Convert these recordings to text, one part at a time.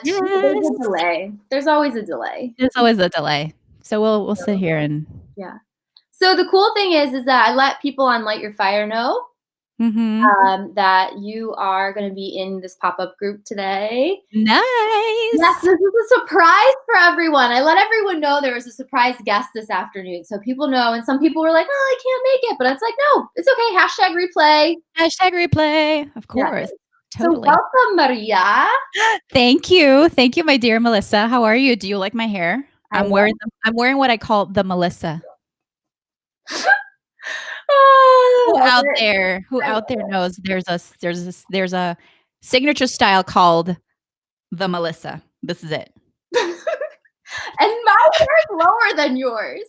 but there's Yes. a delay. There's always a delay. There's always a delay. So we'll sit here and Yeah. So the cool thing is that I let people on Light Your Fire know mhm. that you are going to be in this pop-up group today. Yes, Nice. this is a surprise for everyone. I let everyone know there was a surprise guest this afternoon, so people know. And some people were like, "Oh, I can't make it," but it's like, no, it's okay. Hashtag replay. Hashtag replay. Of Yeah. course. So Totally. welcome, Maria. Thank you. Thank you, my dear Melissa. How are you? Do you like my hair? I love. I'm wearing what I call the Melissa. Oh, I love it. Who I out there knows there's a signature style called the Melissa. This is it. love it. And my hair is lower than yours.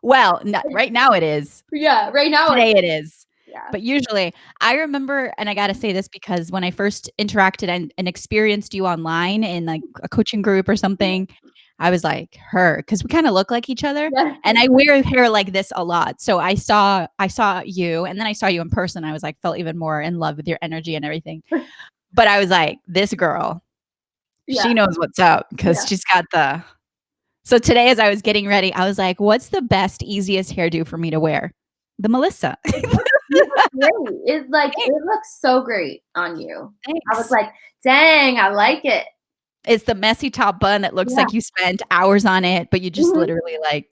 Well, right now it is. Yeah, right now Today it is. yeah. But usually, I remember, and I got to say this because when I first interacted and experienced you online in like a coaching group or something, I was like, her, because we kind of look like each other. Yes. And I wear hair like this a lot. So I saw you, and then I saw you in person. I was like, felt even more in love with your energy and everything. But I was like, this girl, Yeah. she knows what's up because Yeah. she's got the. So today, as I was getting ready, I was like, what's the best, easiest hairdo for me to wear? The Melissa. You look great. It looks so great on you. I was Thanks. like, dang, I like it. It's the messy top bun that looks Yeah. like you spent hours on it, but you just Mhm. literally like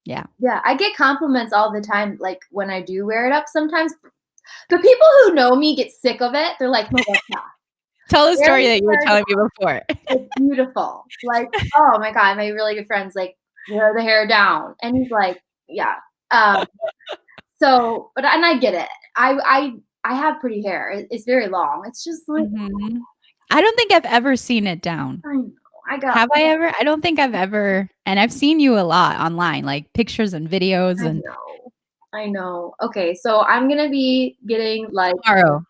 yeah. Yeah, I get compliments all the time, like, when I do wear it up sometimes. The people who know me get sick of it. They're like, "Melissa, Tell the wear story this that you were hair telling me down. before. It's beautiful." Like, oh my god, my really good friend's like, "Wear the hair down." And he's like, yeah. Um, so but and I get it. I have pretty hair. It's very long. It's just like, Mhm. I don't think I've ever seen it down. I know. I got Have I ever? I don't think I've ever, and I've seen you a lot online, like pictures and videos I and know. I know. Okay, so I'm gonna be getting like tomorrow.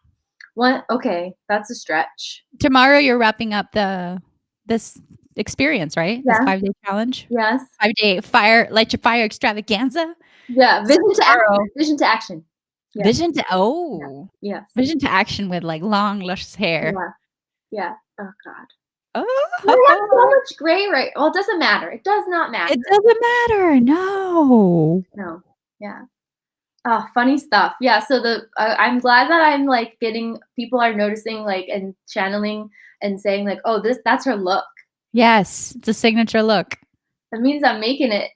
what? Okay, that's a stretch. Tomorrow you're wrapping up this experience, right? This Yeah. 5-day challenge? Yes. 5-day fire light your fire extravaganza? Yeah. So Vision to action. tomorrow Vision to action. Yeah. vision to Yeah. oh, Yes. vision to action with, like, long, luscious hair. Yeah. Yeah. Oh god. I have so Oh, much gray right well, it doesn't matter. It does not matter. it doesn't matter, no. No. Yeah. Oh, funny stuff. Yeah, so I'm glad that I'm, like, getting people are noticing, like, and channeling and saying, like, "Oh, that's her look." Yes, it's a signature look. That means I'm making it.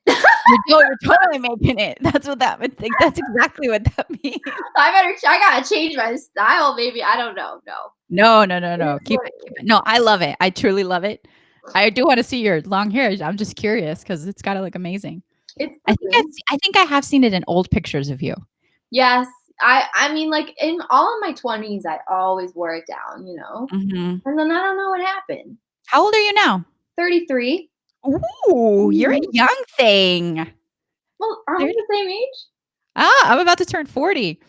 You're totally making it. That's what that would think that's exactly what that means. I gotta change my style maybe. I don't know. No. No, no, no, It is no, keep what it, it keep is. it. No, I love it. I truly love it. I do wanna see your long hair. I'm just curious because it's gotta look amazing. It's I I think I have seen it in old pictures of you. yes. I mean, like, in all of my 20s, I always wore it down, you know? Mhm. And then I don't know what happened. How old are you now? 33. Ooh, you're a Mhm. young thing. Well, aren't we 30 the same age? I'm about to turn 40.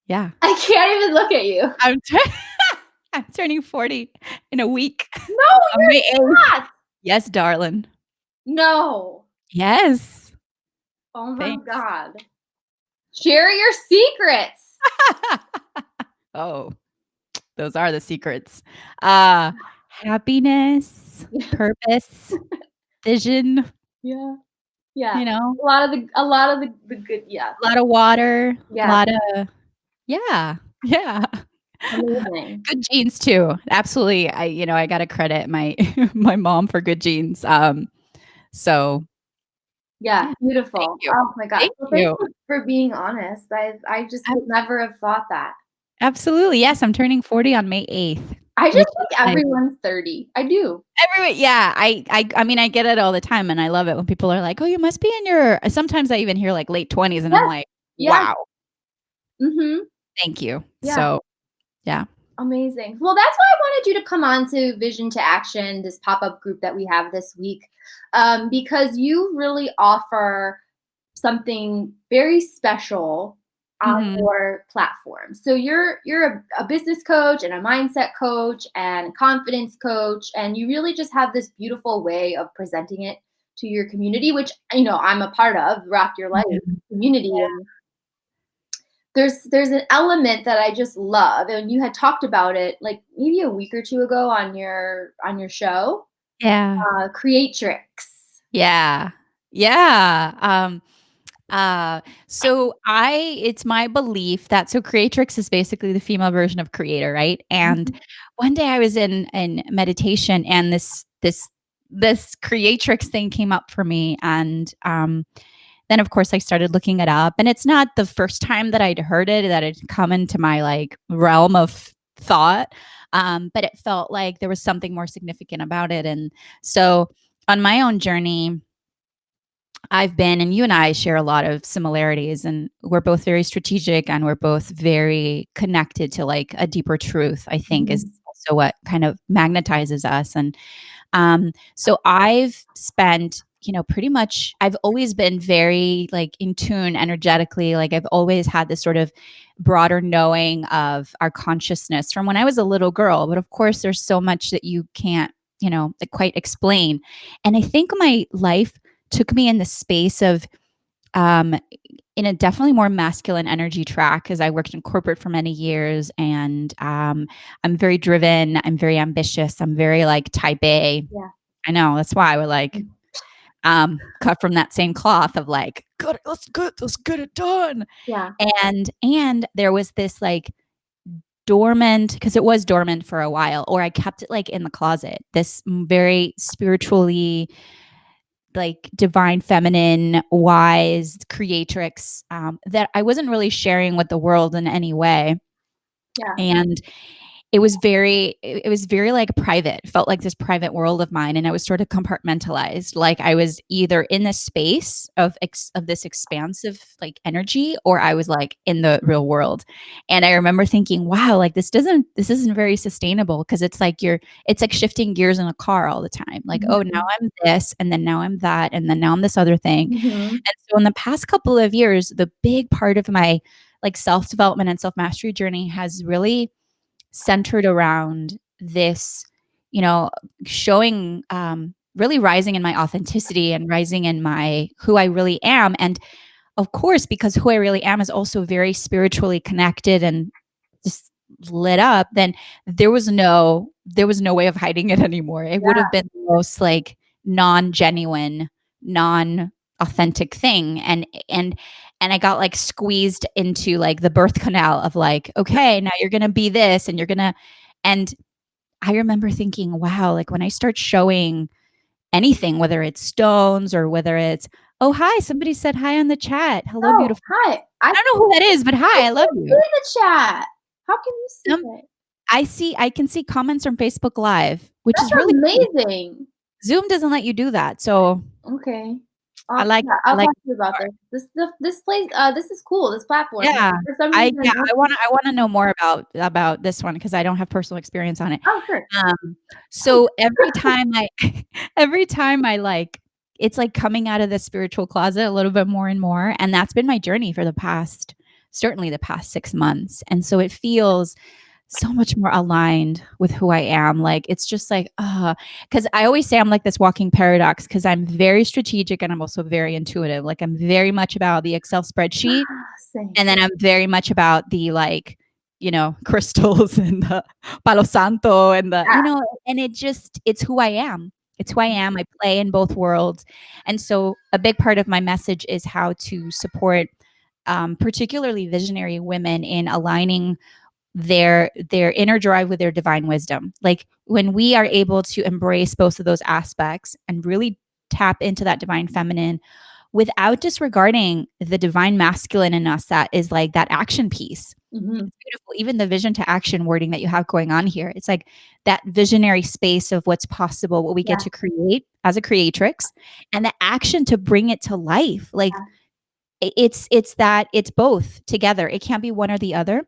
Yeah. I can't even look at you. I'm tu I'm turning 40 in a week No, on May you're 8th. not. Yes, darling. No. Yes. Oh my Thanks. god. Share your secrets. Oh, those are the secrets. Uh, happiness, Yeah. purpose, vision, Yeah. Yeah. you know, A lot of the good yeah. a lot of water, a Yeah. lot of yeah, yeah. Amazing. Good genes too. Absolutely. I gotta credit my my mom for good genes. So Yeah, yeah, thank beautiful. you. Oh my god. Thank Well, thank you. you for being honest. I just Ab would never have thought that. absolutely, yes, I'm turning 40 on May 8th, I just which is think like everyone's 30. I do. every yeah, I mean, I get it all the time, and I love it when people are like, "Oh, you must be in your" sometimes I even hear, like, late 20s, and I'm Yes. like, Yes. "Wow, Mhm. thank you." Yeah. So, yeah. Amazing. Well, that's why I wanted you to come on to Vision to Action, this pop-up group that we have this week, because you really offer something very special on Mhm. your platform. So you're a business coach and a mindset coach and a confidence coach, and you really just have this beautiful way of presenting it to your community, which I'm a part of, Rock Your Life Mhm. community. And there's an element that I just love, and you had talked about it, like, maybe a week or 2 ago on your show, Yeah. Creatrix. Yeah. Yeah. So it's my belief that so creatrix is basically the female version of creator, right? And Mhm. one day I was in meditation and this creatrix thing came up for me. And then of course I started looking it up. And it's not the first time that I'd heard it, that had come into my like realm of thought. But it felt like there was something more significant about it. And so on my own journey, I've been, and you and I share a lot of similarities, and we're both very strategic and we're both very connected to like a deeper truth, I think, is Mhm. also what kind of magnetizes us. And so I've spent, pretty much, I've always been very like in tune energetically. Like I've always had this sort of broader knowing of our consciousness from when I was a little girl. But of course, there's so much that you can't, like, quite explain. And I think my life took me in the space of um in a definitely more masculine energy track because I worked in corporate for many years. And I'm very driven, I'm very ambitious, I'm very like type A. Yeah. I know, that's why we're like Mm. cut from that same cloth of like, good, let's get it done. Yeah. And there was this like dormant, because it was dormant for a while, or I kept it like in the closet, this very spiritually like divine feminine wise creatrix, that I wasn't really sharing with the world in any way. Yeah. And it was very like private. It felt like this private world of mine, and I was sort of compartmentalized. Like I was either in the space of this expansive like energy, or I was like in the real world. And I remember thinking, wow, like this isn't very sustainable, because it's like shifting gears in a car all the time. Like, oh, now Mhm. I'm this, and then now I'm that, and then now I'm this other thing. Mhm. And so in the past couple of years, the big part of my like self-development and self-mastery journey has really centered around this, you know, showing, really rising in my authenticity and rising in my who I really am. And of course, because who I really am is also very spiritually connected and just lit up, then there was no way of hiding it anymore. It would have Yeah. been the most like non-genuine, non-authentic thing. And I got like squeezed into like the birth canal of like, okay, now you're gonna be this and you're gonna and I remember thinking, wow, like when I start showing anything, whether it's stones or whether it's, oh, hi, somebody said hi on the chat. Hello, Oh, beautiful. hi. I don't know who that is, but I hi, I love can't see you. the chat. How can you see Um, it? I can see comments from Facebook Live, which is That's really cool. amazing. Zoom doesn't let you do that, so Okay. Yeah, I I'll like talk to you about this. This place, this is cool, this platform. yeah. For some reason, I don't think. I wanna know more about this one because I don't have personal experience on it. Oh, sure. So every time I every time I like it's like coming out of the spiritual closet a little bit more and more, and that's been my journey for the past certainly the past 6 months. And so it feels so much more aligned with who I am. Like it's just like, because I always say I'm like this walking paradox because I'm very strategic and I'm also very intuitive. Like I'm very much about the Excel spreadsheet, Same. and then I'm very much about the like, crystals and the Palo Santo and Yeah. and it's who I am. It's who I am. I play in both worlds. And so a big part of my message is how to support particularly visionary women in aligning their inner drive with their divine wisdom. Like when we are able to embrace both of those aspects and really tap into that divine feminine without disregarding the divine masculine in us, that is like that action piece. Mhm. It's beautiful. Even the vision to action wording that you have going on here. It's like that visionary space of what's possible, what we get Yeah, to create as a creatrix, and the action to bring it to life. Like yeah. it's both together. It can't be one or the other.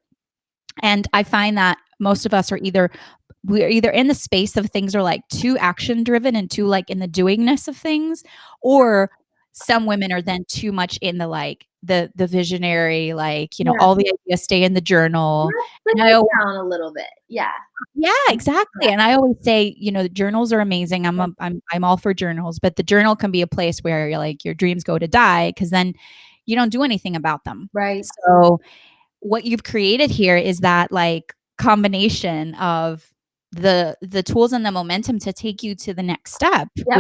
And I find that most of us we're either in the space of things are like too action driven and too like in the doingness of things, or some women are then too much in the like the visionary, like, Yeah. all the ideas stay in the journal. Let's bring And I it always down a little bit. Yeah. yeah, exactly. Yeah. And I always say, journals are amazing. Yeah. I'm all for journals, but the journal can be a place where you're like your dreams go to die because then you don't do anything about them. Right. So what you've created here is that like combination of the tools and the momentum to take you to the next step, Yep.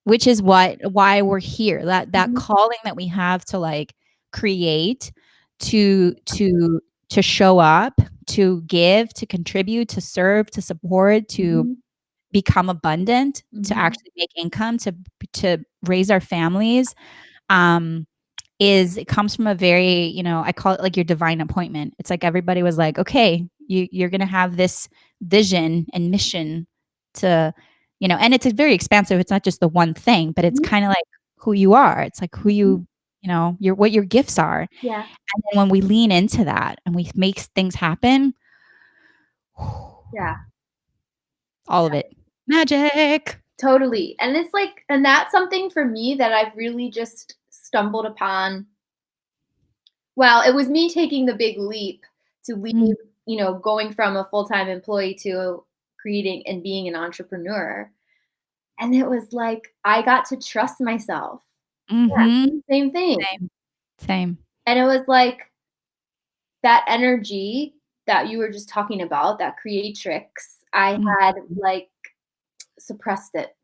which is why we're here. That Mhm. calling that we have to like create, to show up, to give, to contribute, to serve, to support, to Mhm. become abundant, to Mhm. actually make income, to raise our families, um, it comes from a very, I call it like your divine appointment. It's like everybody was like, okay, you're gonna have this vision and mission to, and it's a very expansive. It's not just the one thing, but it's Mhm. kind of like who you are. It's like who Mhm. your what your gifts are. Yeah. And then when we lean into that and we make things happen, Yeah. all of it, magic. Totally. And it's like, and that's something for me that I've really just stumbled upon. Well, it was me taking the big leap to leave, Mm, going from a full-time employee to creating and being an entrepreneur. And it was like I got to trust myself. mhm. Yeah, same thing. Same, same. And it was like that energy that you were just talking about, that creatrix, I Mhm. had like suppressed it.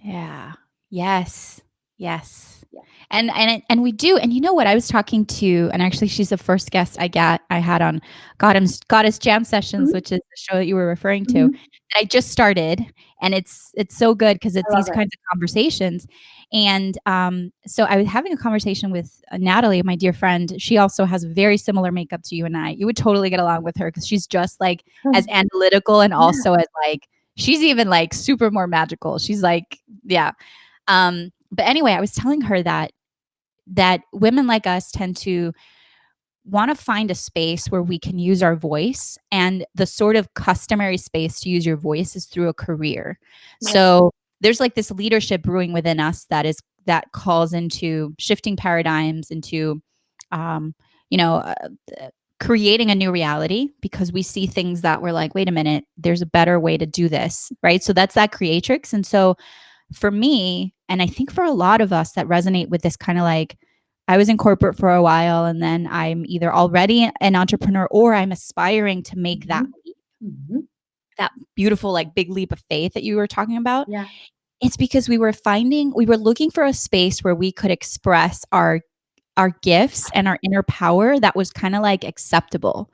Yeah. Yes. Yes. Yeah. And we do. And you know what? I was talking to, and actually she's the first guest I had on Goddess Jam Sessions, Mhm. which is the show that you were referring to. Mhm. And I just started, and it's so good because it's I love these it. kinds of conversations. And so I was having a conversation with Natalie, my dear friend. She also has very similar makeup to you and I. You would totally get along with her because she's just like as analytical and Yeah. also as like she's even like super more magical. She's like, yeah. But anyway, I was telling her that women like us tend to want to find a space where we can use our voice, and the sort of customary space to use your voice is through a career. Yeah. So there's like this leadership brewing within us that calls into shifting paradigms, into um, you know uh, creating a new reality, because we see things that we're like, wait a minute, there's a better way to do this, right? So that's that creatrix. And so for me, and I think for a lot of us that resonate with this kind of like, I was in corporate for a while and then I'm either already an entrepreneur or I'm aspiring to make that Mhm. leap, Mhm. that beautiful, like big leap of faith that you were talking about. Yeah. It's because we were looking for a space where we could express our gifts and our inner power that was kind of like acceptable.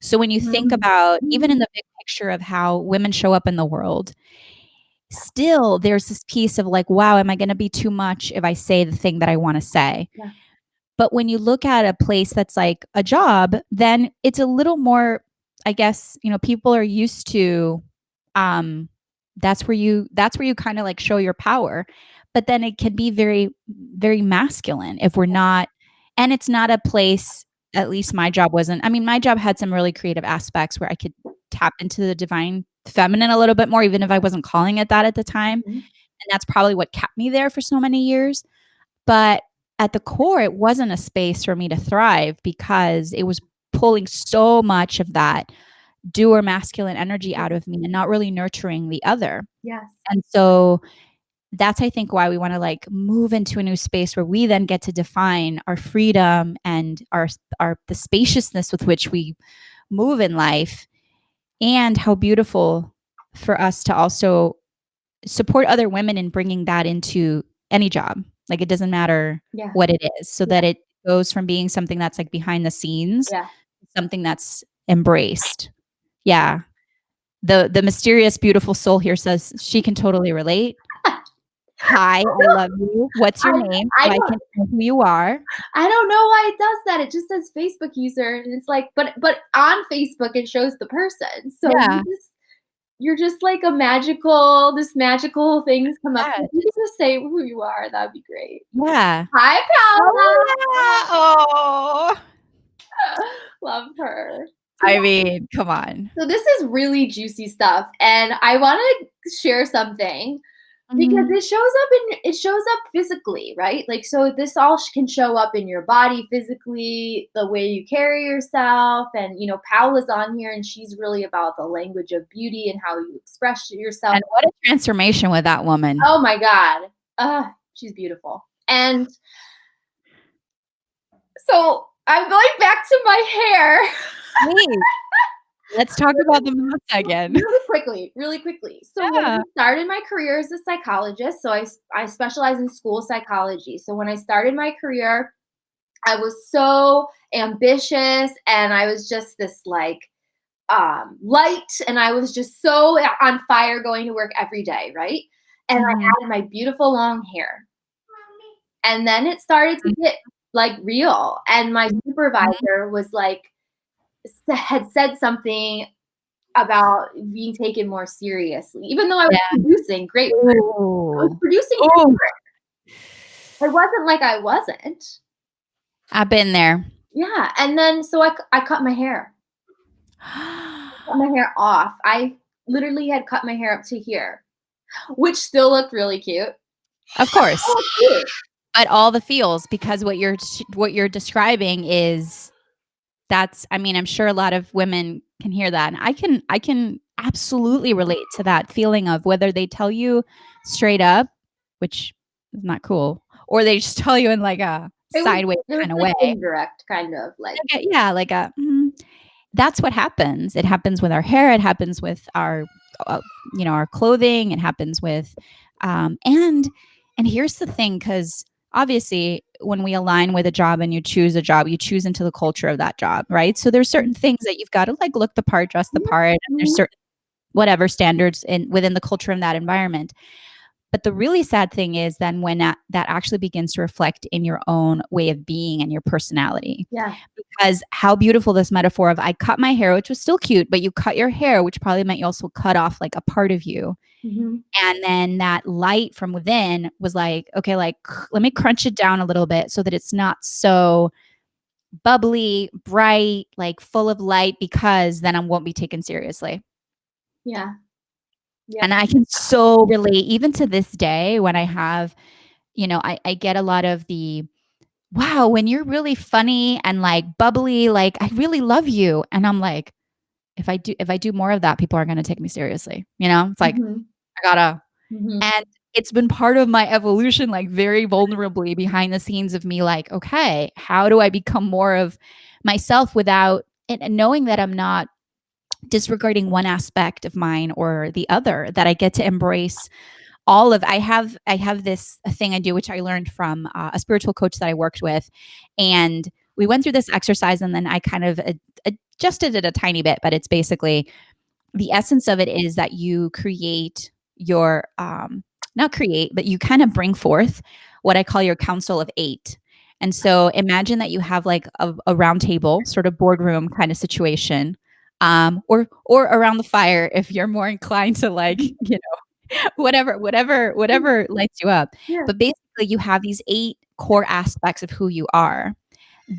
So when you think Mhm. about even Mhm. in the big picture of how women show up in the world, still there's this piece of like, wow, am I going to be too much if I say the thing that I want to say? Yeah. But when you look at a place that's like a job, then it's a little more, I guess, people are used to, um that's where you kind of like show your power. But then it can be very, very masculine if we're not, and it's not a place, at least my job wasn't. I mean, my job had some really creative aspects where I could tap into the divine feminine a little bit more, even if I wasn't calling it that at the time. Mhm. And that's probably what kept me there for so many years. But at the core, it wasn't a space for me to thrive because it was pulling so much of that doer masculine energy out of me and not really nurturing the other. Yes. And so that's, I think, why we want to like move into a new space where we then get to define our freedom and our the spaciousness with which we move in life, and how beautiful for us to also support other women in bringing that into any job. Like it doesn't matter Yeah. what it is, so Yeah. that it goes from being something that's like behind the scenes Yeah. to something that's embraced. Yeah. The mysterious beautiful soul here says she can totally relate. Hi, I love you. What's your I name? I So I don't can know who you are. I don't know why it does that. It just says Facebook user, and it's like, but on Facebook it shows the person. So Yeah. you're just like a magical, this magical things come up. If you Yes. could just say who you are, that'd be great. Yeah. Hi, Oh, Paula. yeah. Oh. Love her. I mean, come on. So this is really juicy stuff, and I want to share something because Mhm. it shows up physically, right? Like, so this all can show up in your body physically, the way you carry yourself, and Paula's on here, and she's really about the language of beauty and how you express yourself. And what a transformation with that woman. Oh my God, she's beautiful, and so I'm going back to my hair. Please, let's talk about the mouse again. Really quickly. So when I Yeah. started my career as a psychologist, so I specialize in school psychology. So when I started my career, I was so ambitious and I was just this like light and I was just so on fire going to work every day, right? And I Mhm. had my beautiful long hair. And then it started to get like real. And my Mhm. supervisor was like, had said something about being taken more seriously, even though I was Yeah. producing great work. I was Ooh. producing great Ooh. work. It wasn't like I wasn't. I've been there. Yeah, and then so I cut my hair. Cut my hair off. I literally had cut my hair up to here, which still looked really cute. Of course. Oh, cute. But all the feels, because what you're describing is that's I mean, I'm sure a lot of women can hear that, and I can absolutely relate to that feeling of whether they tell you straight up, which is not cool, or they just tell you in like a sideways It was kinda like way. indirect kind of like Like a yeah, like a, that's what happens. It happens with our hair, it happens with our, uh, our clothing, it happens with, and here's the thing, because obviously when we align with a job, you choose into the culture of that job, right? So there's certain things that you've got to like look the part, dress the part, and there's mhm, certain whatever standards in within the culture in that environment. But the really sad thing is then when that actually begins to reflect in your own way of being and your personality. yeah. Because how beautiful this metaphor of I cut my hair, which was still cute, but you cut your hair, which probably meant you also cut off like a part of you. Mhm. And then that light from within was like, okay, like let me crunch it down a little bit so that it's not so bubbly, bright, like full of light, because then I won't be taken seriously. Yeah. Yeah. And I can so relate even to this day when I have, I get a lot of the, wow, when you're really funny and like bubbly, like I really love you. And I'm like, if I do more of that, people are gonna take me seriously. It's like Mhm. I gotta Mhm. and it's been part of my evolution, like very vulnerably behind the scenes of me, like, okay, how do I become more of myself without and knowing that I'm not disregarding one aspect of mine or the other, that I get to embrace all of I have this thing I do, which I learned from a spiritual coach that I worked with, and we went through this exercise, and then I kind of adjusted it a tiny bit, but it's basically the essence of it is that you create your not create, but you kind of bring forth what I call your council of eight. And so imagine that you have like a round table, sort of boardroom kind of situation, or around the fire if you're more inclined to like whatever lights you up. Yeah. But basically, you have these eight core aspects of who you are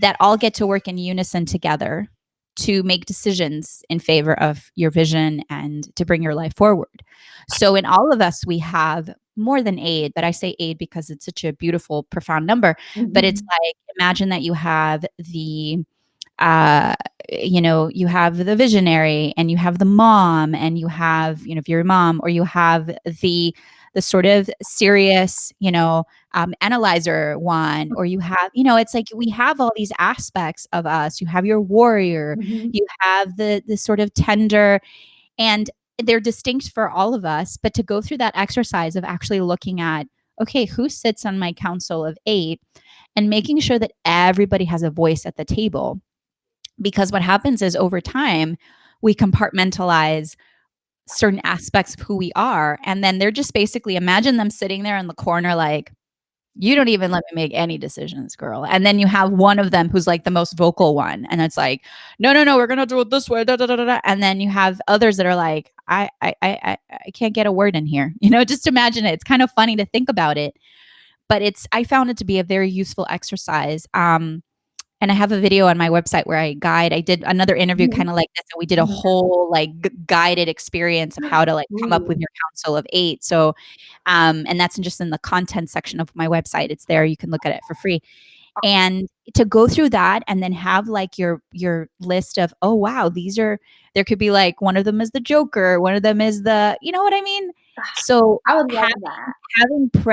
that all get to work in unison together to make decisions in favor of your vision and to bring your life forward. So in all of us, we have more than eight, but I say eight because it's such a beautiful, profound number. But it's Mhm. like imagine that you have uh you have the visionary, and you have the mom, and you have, if you're a mom, or you have the sort of serious, analyzer one, or you have, it's like we have all these aspects of us. You have your warrior, Mhm. you have the sort of tender, and they're distinct for all of us. But to go through that exercise of actually looking at, okay, who sits on my council of eight, and making sure that everybody has a voice at the table. Because what happens is over time, we compartmentalize certain aspects of who we are. And then they're just basically imagine them sitting there in the corner, like, you don't even let me make any decisions, girl. And then you have one of them who's like the most vocal one. And it's like, no, no, no, we're gonna do it this way. Da, da, da, da, da. And then you have others that are like, I can't get a word in here. Just imagine it. It's kind of funny to think about it. But I found it to be a very useful exercise. And I have a video on my website where I did another interview Mhm. kind of like this, and we did a Mhm. whole like guided experience of how to like come up with Ooh. your council of eight. So, and that's just in the content section of my website. It's there. You can look at it for free. And to go through that and then have like your list of, oh wow, there could be like one of them is the Joker, one of them is you know what I mean? So I would love that.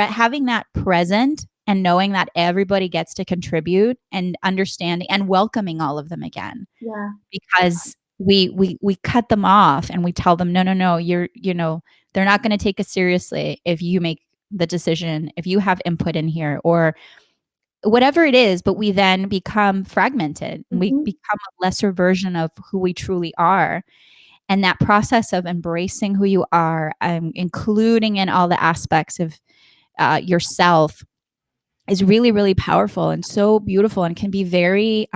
having that present and knowing that everybody gets to contribute and understanding and welcoming all of them again. Yeah. Because we cut them off and we tell them, no, no, no, they're not going to take us seriously if you make the decision, if you have input in here, or whatever it is. But we then become fragmented and we Mhm. become a lesser version of who we truly are. And that process of embracing who you are, including in all the aspects of yourself, is really, really powerful and so beautiful, and can be very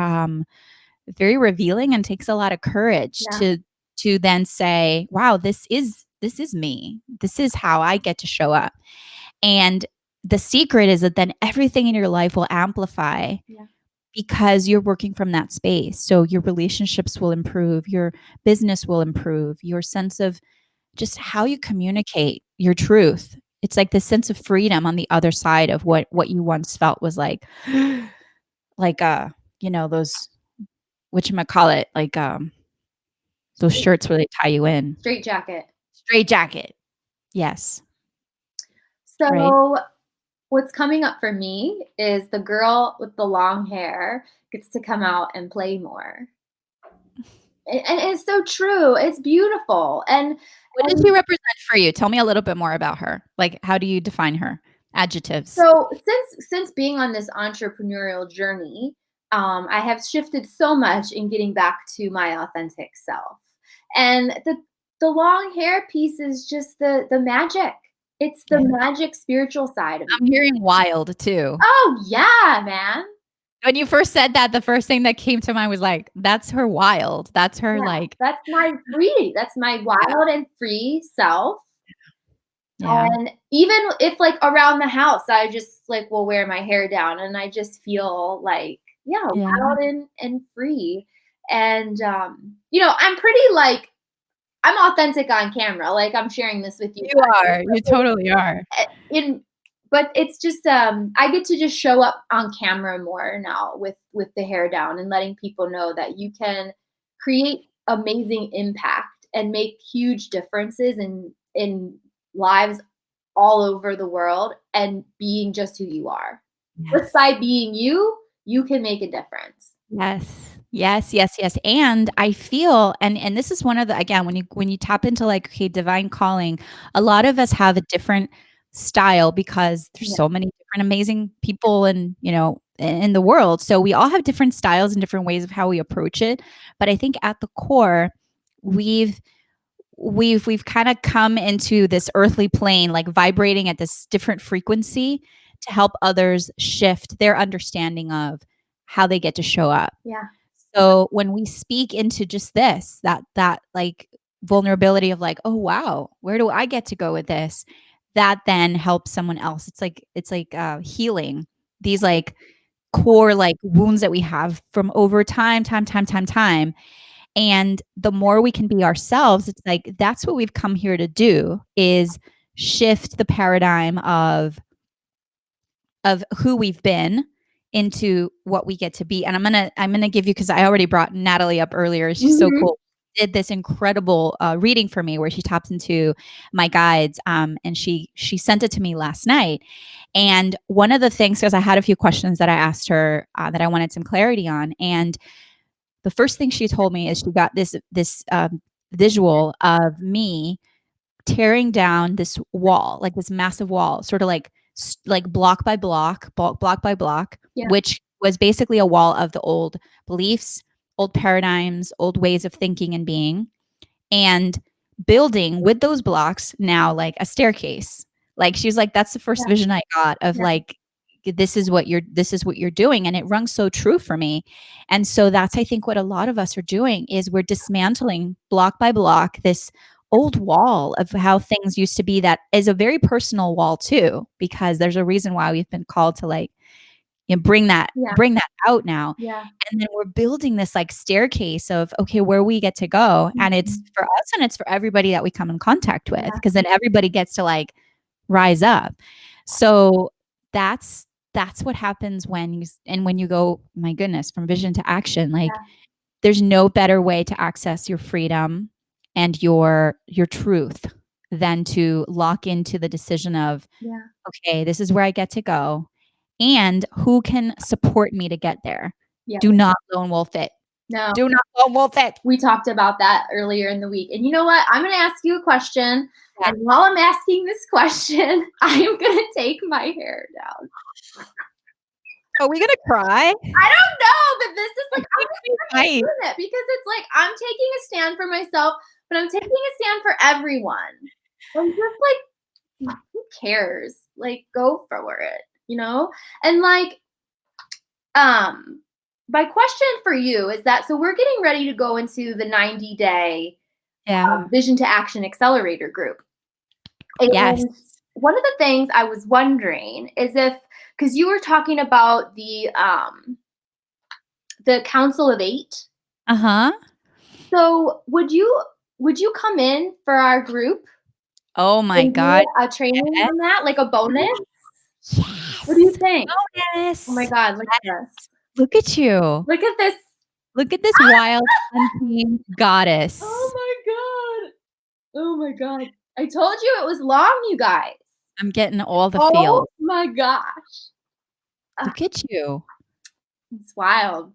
very revealing, and takes a lot of courage Yeah. to then say, wow, this is me, this is how I get to show up. And the secret is that then everything in your life will amplify, Yeah. because you're working from that space. So your relationships will improve, your business will improve, your sense of just how you communicate your truth. It's like this sense of freedom on the other side of what you once felt was like those, whatchamacallit, like those shirts where they tie you in. Straight jacket. Straight jacket. Yes. Right? So what's coming up for me is the girl with the long hair gets to come out and play more. And it's so true. It's beautiful. What does And she represent for you? Tell me a little bit more about her. Like, how do you define her? Adjectives. so since being on this entrepreneurial journey, I have shifted so much in getting back to my authentic self. And the long hair piece is just the magic. It's the Yeah. magic spiritual side of me. I'm hearing wild too. Oh yeah, man. When you first said that, the first thing that came to mind was like, that's her wild. That's her Yeah. like, That's my free. That's my yeah, wild and free self. yeah, And even if like around the house, I just like will wear my hair down and I just feel like, yeah, yeah. wild and free. And I'm pretty like I'm authentic on camera. Like I'm sharing this with you You guys. are. You totally are. In But it's just I get to just show up on camera more now with the hair down and letting people know that you can create amazing impact and make huge differences in lives all over the world and being just who you are. Just Yes. by being you, you can make a difference. Yes. Yes, yes, yes. And I feel, and this is one of the, again, when you tap into like, okay, divine calling, a lot of us have a different style because there's Yeah. so many different amazing people and, in the world. So we all have different styles and different ways of how we approach it. But I think at the core, we've we've kind of come into this earthly plane, like vibrating at this different frequency to help others shift their understanding of how they get to show up. Yeah. So when we speak into just this, that like vulnerability of like, oh wow, where do I get to go with this? That then helps someone else. It's like healing these like core like wounds that we have from over time. And the more we can be ourselves, it's like that's what we've come here to do, is shift the paradigm of who we've been into what we get to be. And I'm gonna give you, because I already brought Natalie up earlier. She's so Mhm. cool. Did this incredible reading for me where she taps into my guides, and she sent it to me last night. And one of the things, because I had a few questions that I asked her that I wanted some clarity on, and the first thing she told me is she got this visual of me tearing down this wall, like this massive wall, sort of like block by block, Yeah. which was basically a wall of the old beliefs, old paradigms, old ways of thinking and being, and building with those blocks now like a staircase. Like she's like, that's the first Yeah. vision I got of Yeah. like, this is what you're doing, and it rung so true for me. And so that's, I think, what a lot of us are doing is we're dismantling block by block this old wall of how things used to be, that is a very personal wall too, because there's a reason why we've been called to like, bring that Yeah. bring that out now. Yeah. And then we're building this like staircase of, okay, where we get to go, and it's Mhm. for us and it's for everybody that we come in contact with, Yeah. because then everybody gets to like rise up. So that's what happens when you go, my goodness, from vision to action. Like Yeah. there's no better way to access your freedom and your truth than to lock into the decision of, Yeah. okay, this is where I get to go. and who can support me to get there. Yeah. Do not lone wolf it. No. Do not lone wolf it. We talked about that earlier in the week. And you know what? I'm going to ask you a question. Yeah. And while I'm asking this question, I am going to take my hair down. Are we going to cry? I don't know, but this is like, I'm Right. doing it because it's like, I'm taking a stand for myself, but I'm taking a stand for everyone. I'm just like, who cares? Like, go for it, you know? And like, my question for you is that, so we're getting ready to go into the 90-day Yeah. Vision to Action Accelerator group. And Yes. one of the things I was wondering is if, because you were talking about the Council of 8. Uh-huh. So would you come in for our group? Oh my and do God. a training Yes. on that, like a bonus? Yes. What do you think? Bonus. Oh my God, look at this. Look at you. Look at this. Look at this wild, untamed goddess. Oh my God. Oh my God. I told you it was long, you guys. I'm getting all the Oh feels. my gosh. Look at you. It's wild.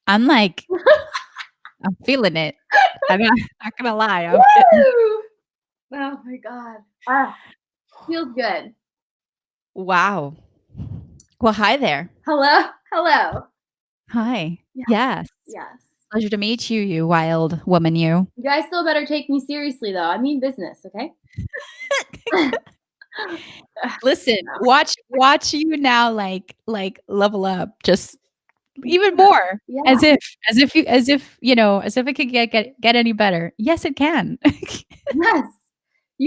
I'm like, I'm feeling it. I'm not gonna lie. Woo! Oh my God. Feels good. Wow. Well, hi there. Hello. Hello. Hi. Yeah. Yes. Yes. Pleasure to meet you, you wild woman, you. You guys still better take me seriously though. I mean business, okay? Listen, No. watch you now like level up just even more. Yeah. As if it could get any better. Yes, it can. Yes.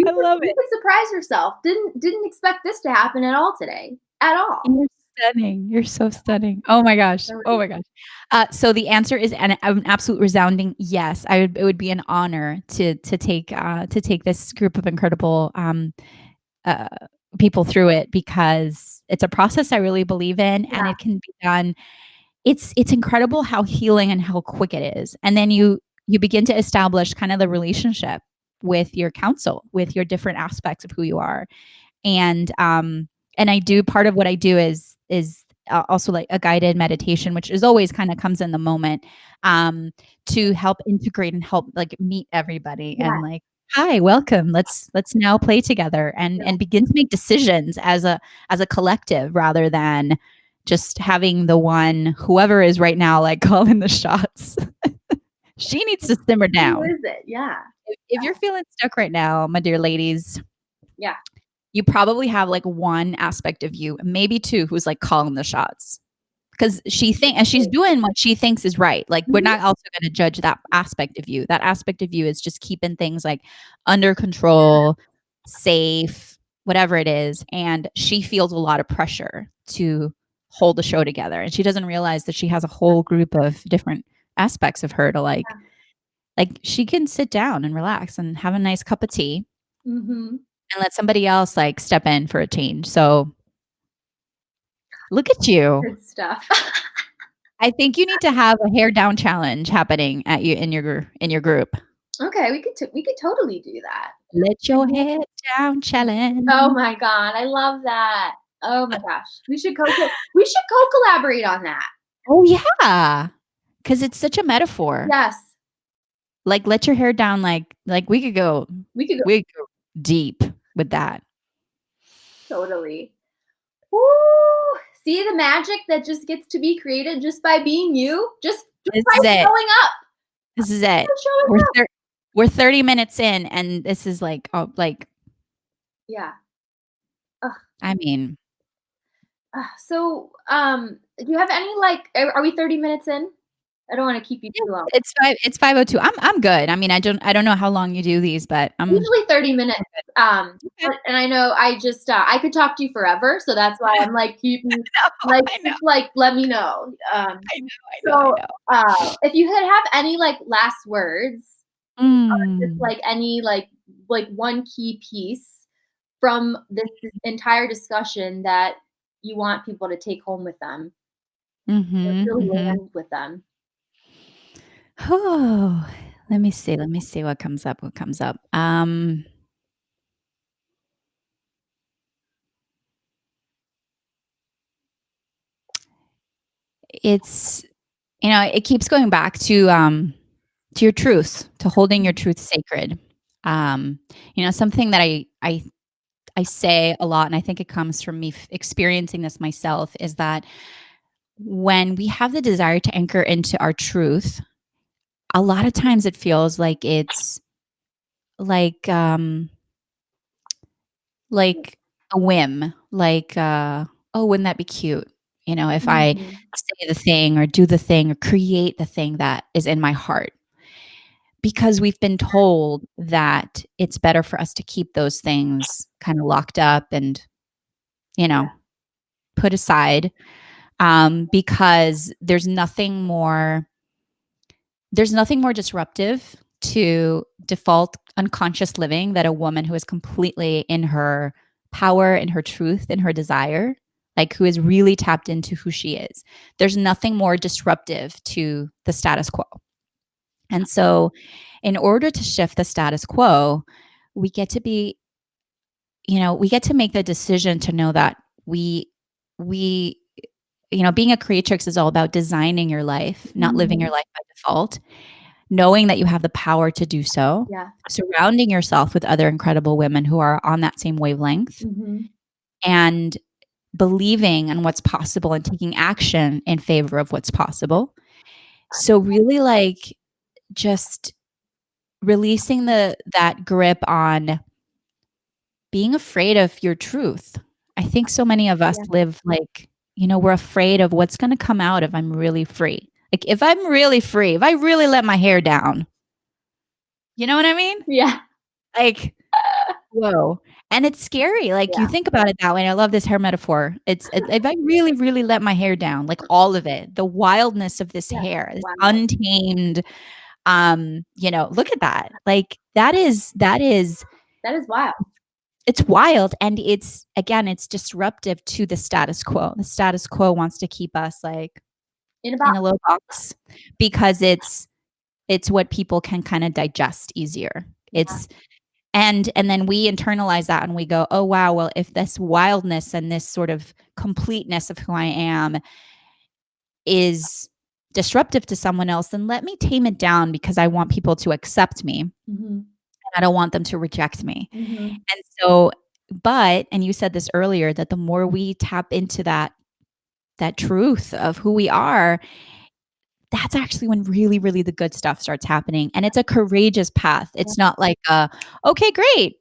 I love You it. could surprise yourself. Didn't expect this to happen at all today. At all. You're stunning. You're so stunning. Oh my gosh. Oh my gosh. So the answer is an absolute resounding yes. It would be an honor to take this group of incredible people through it because it's a process I really believe in and Yeah. it can be done. It's incredible how healing and how quick it is. And then you begin to establish kind of the relationship with your counsel, with your different aspects of who you are. And I do, part of what I do is also like a guided meditation, which is always kind of comes in the moment, to help integrate and help like meet everybody Yeah. and like, hi, welcome. Let's now play together and begin to make decisions as a collective rather than just having the one, whoever is right now, like calling the shots. She needs to simmer Who down. is it? Yeah. If you're feeling stuck right now, my dear ladies, Yeah. you probably have like one aspect of you, maybe two, who's like calling the shots. Because she's doing what she thinks is right. Like we're not also going to judge that aspect of you. That aspect of you is just keeping things like under control, safe, whatever it is. And she feels a lot of pressure to hold the show together. And she doesn't realize that she has a whole group of different aspects of her to like she can sit down and relax and have a nice cup of tea. Mm-hmm. And let somebody else like step in for a change. So look at you. Good stuff. I think you need to have a hair down challenge happening at you in your group. Okay, we could totally do that. Let your hair down challenge. Oh my God, I love that. Oh my gosh, we should co-collaborate on that. Oh yeah, because it's such a metaphor. Yes, Like let your hair down. Like we could go deep with that. Totally. Woo! See the magic that just gets to be created just by being you, just by showing up. This is it. We're 30 minutes in, and this is like, oh, like, yeah. I mean, so, do you have any like? Are we 30 minutes in? I don't want to keep you too long. It's 5:02. I'm good. I mean, I don't know how long you do these, but I'm usually 30 minutes. Okay. And I know I just I could talk to you forever, so that's why I'm like keep me like let me know. I know. If you could have any like last words, just like any like one key piece from this entire discussion that you want people to take home with them, really land with them. Oh, let me see what comes up. it's, it keeps going back to your truth, to holding your truth sacred. Um, something that I say a lot, and I think it comes from me experiencing this myself, is that when we have the desire to anchor into our truth, a lot of times it feels like it's like like a whim, like oh, wouldn't that be cute? If I Mhm. say the thing or do the thing or create the thing that is in my heart. Because we've been told that it's better for us to keep those things kind of locked up and, you know, Yeah. put aside, because there's nothing more disruptive to default unconscious living that a woman who is completely in her power, in her truth, in her desire, like who is really tapped into who she is. There's nothing more disruptive to the status quo. And so, in order to shift the status quo, we get to be, we get to make the decision to know that we, being a creatrix is all about designing your life, not living your Mhm. life by default, knowing that you have the power to do so, Yeah. surrounding yourself with other incredible women who are on that same wavelength, Mhm. and believing in what's possible and taking action in favor of what's possible. So, really, like, just releasing that grip on being afraid of your truth. I think so many of us Yeah. live like, we're afraid of what's gonna come out if I'm really free. Like, if I'm really free, if I really let my hair down, you know what I mean? Yeah. Like, whoa. And it's scary, like, you Yeah. think about it that way, and I love this hair metaphor. If I really, really let my hair down, like, all of it, the wildness of this Yeah. hair, this Wow. untamed, look at that. Like, that is That is wild. it's wild, and it's, again, it's disruptive to the status quo. The status quo wants to keep us, like, In in about a little box because it's what people can kinda digest easier. yeah. And then we internalize that and we go, "Oh, wow, well, if this wildness and this sort of completeness of who I am is disruptive to someone else, then let me tame it down because I want people to accept me, and Mhm. I don't want them to reject me." Mhm. And so, and you said this earlier, that the more we tap into that truth of who we are, that's actually when really, really the good stuff starts happening. And it's a courageous path. Yeah. It's not like, okay, great.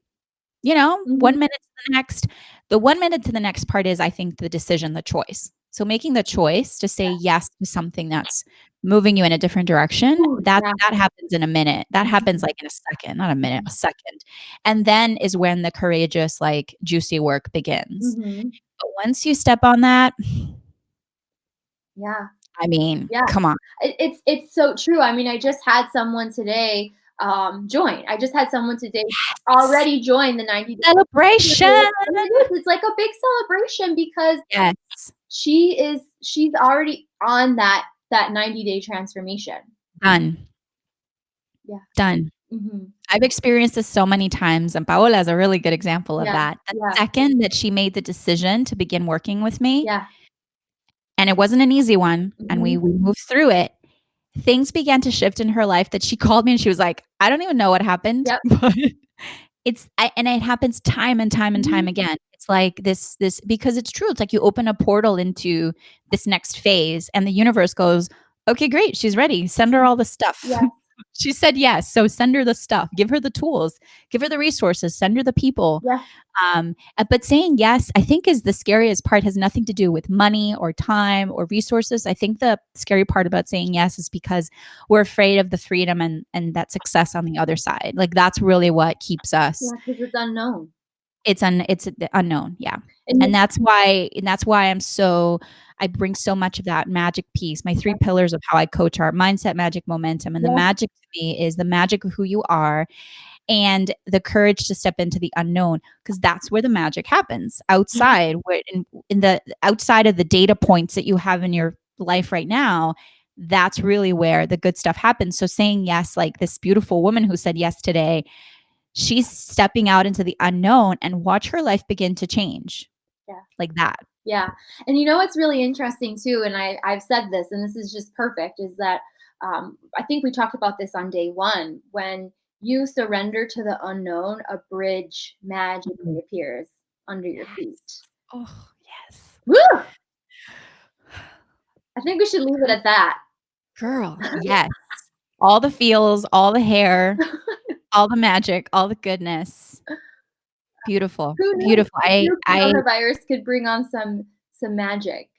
Mhm. 1 minute to the next. The 1 minute to the next part is, I think, the decision, the choice. So making the choice to say yes to something that's moving you in a different direction, Ooh, that yeah. that happens in a minute. That happens Mhm. like in a second, not a minute, a Mhm. second. And then is when the courageous, like, juicy work begins. Mhm. But once you step on that, Yeah. I mean, Yeah. come on. It's so true. I mean, I just had someone today, join. I just had someone today already join the 90 Day Celebration. Challenge. And it is, it's like a big celebration because Yes. she's already on that 90-day transformation. Done. Yeah. Done. Mhm. I've experienced this so many times, and Paola is a really good example of Yeah. that. The Yeah. second that she made the decision to begin working with me, Yeah. and it wasn't an easy one, and we Mhm. we moved through it, things began to shift in her life that she called me and she was like, "I don't even know what happened," Yep. but and it happens time and time and time Mhm. again. It's like this because it's true. It's like you open a portal into this next phase, and the universe goes, "Okay, great. She's ready. Send her all the stuff." Yeah. She said yes, so send her the stuff. Give her the tools. Give her the resources. Send her the people. Yeah. But saying yes, I think, is the scariest part. Has nothing to do with money or time or resources. I think the scary part about saying yes is because we're afraid of the freedom and that success on the other side. Like, that's really what keeps us. Yeah. Because it's unknown. It's the unknown, yeah. And And then that's why I bring so much of that magic piece. My 3 pillars of how I coach are mindset, magic, momentum. And the yeah. magic to me is the magic of who you are and the courage to step into the unknown, because that's where the magic happens. Outside, where in the outside of the data points that you have in your life right now, that's really where the good stuff happens. So saying yes, like this beautiful woman who said yes today, she's stepping out into the unknown, and watch her life begin to change Yeah. like that. Yeah. And you know what's really interesting too, and I've said this, and this is just perfect, is that I think we talked about this on day one. When you surrender to the unknown, a bridge magically Mhm. appears under your feet. Yes. Oh, yes. Woo! I think we should leave it at that. Girl, yes. All the feels, all the hair, all the magic, all the goodness. Beautiful, Who knew? beautiful. Who knew I coronavirus could bring on some magic?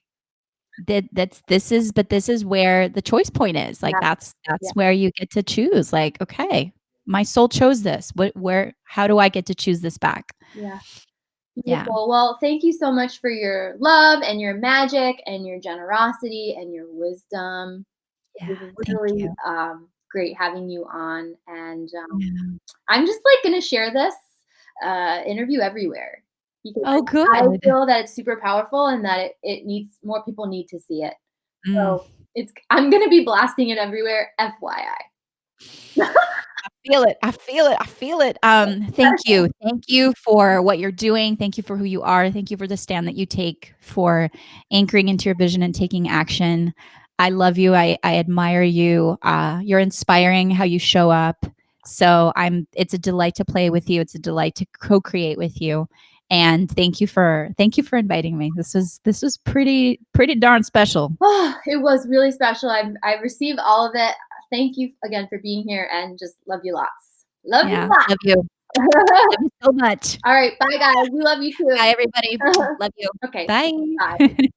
that's this is where the choice point is. Like, Yeah, that's yeah, where you get to choose, like, "Okay, my soul chose this. What where how do I get to choose this back?" yeah. Yeah, Beautiful. Well, thank you so much for your love and your magic and your generosity and your wisdom. yeah, It was thank really you. great having you on. And Yeah. I'm just like going to share this interview everywhere because Oh, I good. feel that it's super powerful and that it needs more people need to see it. Mm. So I'm going to be blasting it everywhere, FYI. I feel it. I feel it. I feel it. Thank you. Thank you for what you're doing. Thank you for who you are. Thank you for the stand that you take for anchoring into your vision and taking action. I love you. I admire you. You're inspiring how you show up. So it's a delight to play with you. It's a delight to co-create with you. And thank you for inviting me. This was pretty darn special. Oh, it was really special. I received all of it. Thank you again for being here and just love you lots. Love you Yeah. lots. Love you. Love you so much. All right. Bye, guys. We love you too. Bye, everybody. Love you. Okay. Bye. Bye.